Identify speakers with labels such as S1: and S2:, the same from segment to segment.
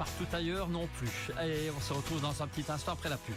S1: partout ailleurs non plus. Et on se retrouve dans un petit instant après la pub.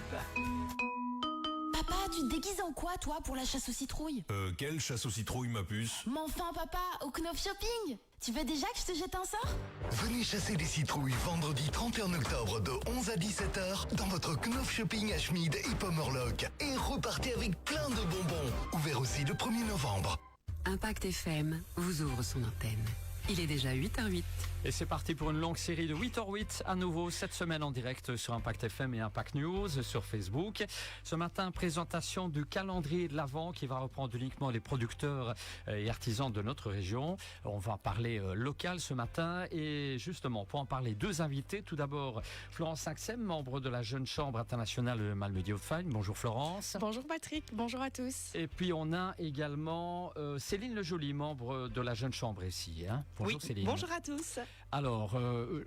S2: Papa, tu te déguises en quoi, toi, pour la chasse aux citrouilles?
S3: Quelle chasse aux citrouilles, ma puce?
S2: Mais enfin, papa, au Knopf Shopping! Tu veux déjà que je te jette un sort?
S4: Venez chasser les citrouilles vendredi 31 octobre de 11 à 17h dans votre Knopf Shopping à Schmid et Pommerloch. Et repartez avec plein de bonbons. Ouvert aussi le 1er novembre.
S5: Impact FM vous ouvre son antenne. Il est déjà 8h08.
S1: Et c'est parti pour une longue série de 8h08 à nouveau cette semaine en direct sur Impact FM et Impact News sur Facebook. Ce matin, présentation du calendrier de l'Avent qui va reprendre uniquement les producteurs et artisans de notre région. On va parler local ce matin et justement pour en parler, deux invités. Tout d'abord, Florence Saxem, membre de la Jeune Chambre internationale Malmedy-Haute-Fagne. Bonjour Florence.
S6: Bonjour Patrick, bonjour à tous.
S1: Et puis on a également Céline Lejoly, membre de la Jeune Chambre ici. Bonjour
S6: oui,
S1: Céline.
S6: Bonjour à tous.
S1: Alors,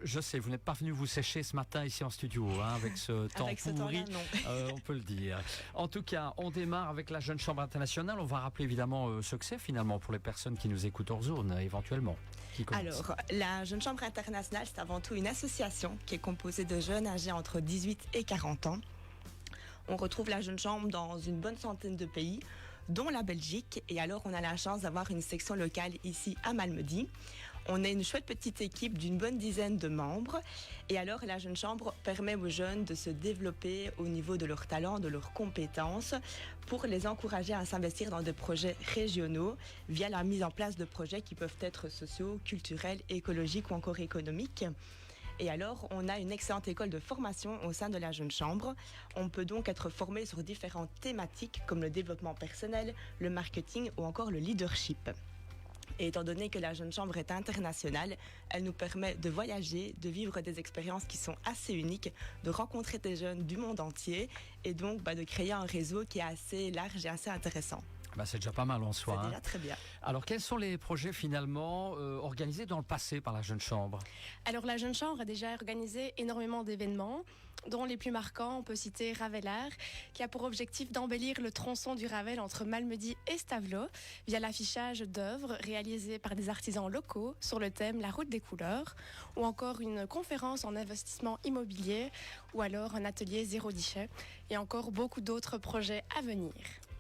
S1: je sais, vous n'êtes pas venu vous sécher ce matin ici en studio, avec ce temps
S6: avec
S1: pourri,
S6: ce temps-là, non.
S1: on peut le dire. En tout cas, on démarre avec la Jeune Chambre internationale. On va rappeler évidemment ce que c'est finalement pour les personnes qui nous écoutent hors zone, éventuellement.
S6: Alors, la Jeune Chambre internationale, c'est avant tout une association qui est composée de jeunes âgés entre 18 et 40 ans. On retrouve la Jeune Chambre dans une bonne centaine de pays, dont la Belgique. Et alors, on a la chance d'avoir une section locale ici à Malmedy. On est une chouette petite équipe d'une bonne dizaine de membres. Et alors, la Jeune Chambre permet aux jeunes de se développer au niveau de leurs talents, de leurs compétences, pour les encourager à s'investir dans des projets régionaux via la mise en place de projets qui peuvent être sociaux, culturels, écologiques ou encore économiques. Et alors, on a une excellente école de formation au sein de la Jeune Chambre. On peut donc être formé sur différentes thématiques comme le développement personnel, le marketing ou encore le leadership. Et étant donné que la Jeune Chambre est internationale, elle nous permet de voyager, de vivre des expériences qui sont assez uniques, de rencontrer des jeunes du monde entier et donc de créer un réseau qui est assez large et assez intéressant.
S1: C'est déjà pas mal en soi.
S6: C'est déjà très bien.
S1: Alors, quels sont les projets finalement organisés dans le passé par la Jeune Chambre?
S6: Alors, la Jeune Chambre a déjà organisé énormément d'événements, dont les plus marquants, on peut citer Ravelard, qui a pour objectif d'embellir le tronçon du Ravel entre Malmedy et Stavelot via l'affichage d'œuvres réalisées par des artisans locaux sur le thème La route des couleurs, ou encore une conférence en investissement immobilier, ou alors un atelier zéro déchet, et encore beaucoup d'autres projets à venir.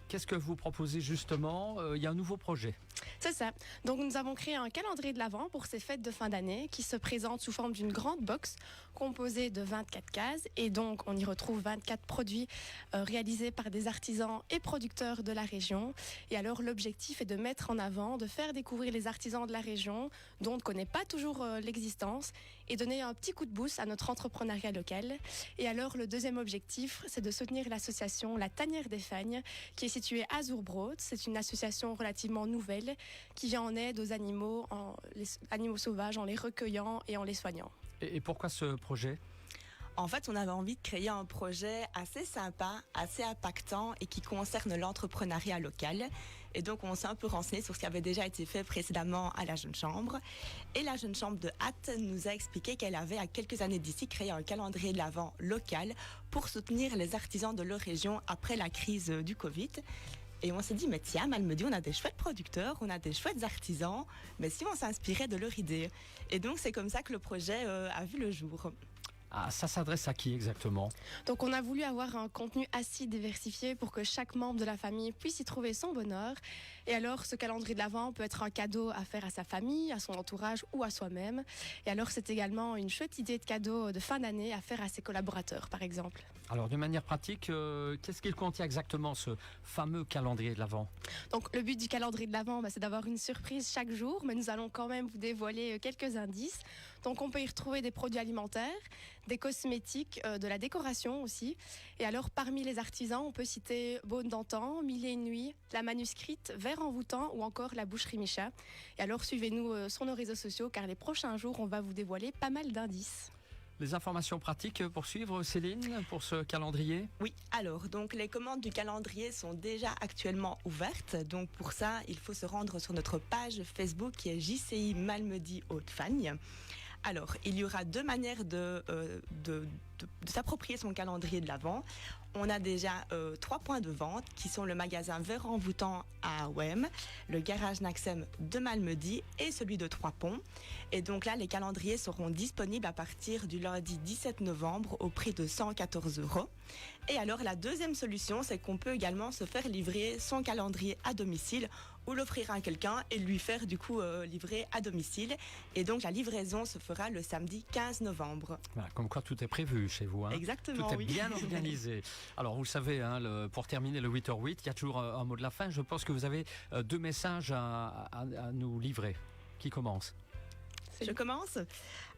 S1: Qu'est-ce que vous proposez justement? Il y a un nouveau projet.
S6: C'est ça. Donc nous avons créé un calendrier de l'Avent pour ces fêtes de fin d'année qui se présente sous forme d'une grande box composée de 24 cases et donc on y retrouve 24 produits réalisés par des artisans et producteurs de la région. Et alors l'objectif est de mettre en avant, de faire découvrir les artisans de la région dont on ne connaît pas toujours l'existence et donner un petit coup de boost à notre entrepreneuriat local. Et alors le deuxième objectif, c'est de soutenir l'association La Tanière des Fagnes qui est située à Zuurbrood. C'est une association relativement nouvelle qui vient en aide aux animaux, les animaux sauvages en les recueillant et en les soignant.
S1: Et pourquoi ce projet ?
S6: En fait, on avait envie de créer un projet assez sympa, assez impactant et qui concerne l'entrepreneuriat local. Et donc, on s'est un peu renseigné sur ce qui avait déjà été fait précédemment à la Jeune Chambre. Et la Jeune Chambre de Hatt nous a expliqué qu'elle avait, à quelques années d'ici, créé un calendrier de l'Avent local pour soutenir les artisans de leur région après la crise du Covid. Et on s'est dit, mais tiens, Malmedy, on a des chouettes producteurs, on a des chouettes artisans, mais si on s'inspirait de leur idée. Et donc, c'est comme ça que le projet a vu le jour.
S1: Ah, ça s'adresse à qui exactement?
S7: Donc on a voulu avoir un contenu assez diversifié pour que chaque membre de la famille puisse y trouver son bonheur. Et alors ce calendrier de l'Avent peut être un cadeau à faire à sa famille, à son entourage ou à soi-même. Et alors c'est également une chouette idée de cadeau de fin d'année à faire à ses collaborateurs par exemple.
S1: Alors de manière pratique, qu'est-ce qu'il contient exactement ce fameux calendrier de l'Avent?
S7: Donc le but du calendrier de l'Avent, c'est d'avoir une surprise chaque jour, mais nous allons quand même vous dévoiler quelques indices. Donc on peut y retrouver des produits alimentaires, des cosmétiques, de la décoration aussi. Et alors, parmi les artisans, on peut citer Beaune d'Antan, Mille et une nuits, La Manuscrite, Verre envoûtant ou encore la Boucherie Micha. Et alors, suivez-nous sur nos réseaux sociaux car les prochains jours, on va vous dévoiler pas mal d'indices.
S1: Les informations pratiques pour suivre, Céline, pour ce calendrier?
S6: Oui, alors, donc les commandes du calendrier sont déjà actuellement ouvertes. Donc pour ça, il faut se rendre sur notre page Facebook qui est JCI Malmedy Haute-Fagne. Alors, il y aura deux manières de de s'approprier son calendrier de l'Avent. On a déjà 3 points de vente qui sont le magasin Vert-en-Voutant à Wem, le garage Naxem de Malmedy et celui de Trois-Ponts. Et donc là, les calendriers seront disponibles à partir du lundi 17 novembre au prix de 114 €. Et alors la deuxième solution, c'est qu'on peut également se faire livrer son calendrier à domicile ou l'offrir à quelqu'un et lui faire du coup livrer à domicile. Et donc la livraison se fera le samedi 15 novembre.
S1: Voilà, comme quoi tout est prévu chez vous. Hein.
S6: Exactement,
S1: tout est
S6: oui.
S1: bien organisé. Alors vous le savez, hein, pour terminer le 8h08, il y a toujours un mot de la fin. Je pense que vous avez 2 messages à nous livrer. Qui commence?
S6: Je commence.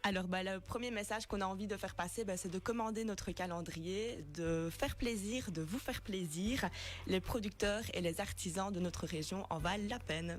S6: Alors, le premier message qu'on a envie de faire passer, c'est de commander notre calendrier, de faire plaisir, de vous faire plaisir. Les producteurs et les artisans de notre région en valent la peine.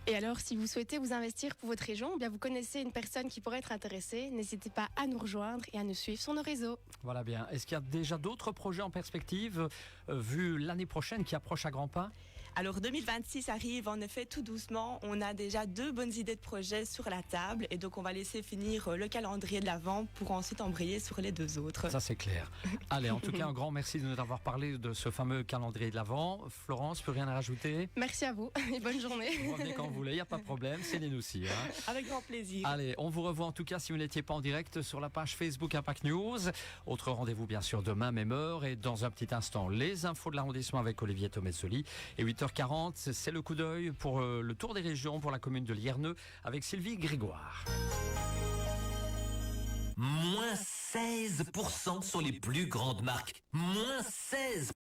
S7: Et alors, si vous souhaitez vous investir pour votre région, bien vous connaissez une personne qui pourrait être intéressée, n'hésitez pas à nous rejoindre et à nous suivre sur nos réseaux.
S1: Voilà bien. Est-ce qu'il y a déjà d'autres projets en perspective, vu l'année prochaine qui approche à grands pas?
S6: Alors 2026 arrive en effet tout doucement. On a déjà 2 bonnes idées de projets sur la table et donc on va laisser finir le calendrier de l'Avent pour ensuite embrayer sur les 2 autres.
S1: Ça c'est clair. Allez, en tout cas un grand merci de nous avoir parlé de ce fameux calendrier de l'Avent. Florence, plus rien à rajouter?
S7: Merci à vous et bonne journée.
S1: Vous revenez quand vous voulez, il n'y a pas de problème, c'est nous aussi. Hein.
S6: Avec grand plaisir.
S1: Allez, on vous revoit en tout cas si vous n'étiez pas en direct sur la page Facebook Impact News. Autre rendez-vous bien sûr demain, même heure, et dans un petit instant, les infos de l'arrondissement avec Olivier Tomezzoli. Et 8h40, c'est le coup d'œil pour le tour des régions pour la commune de Lierneux avec Sylvie Grégoire.
S8: Moins 16% sur les plus grandes marques. Moins 16%.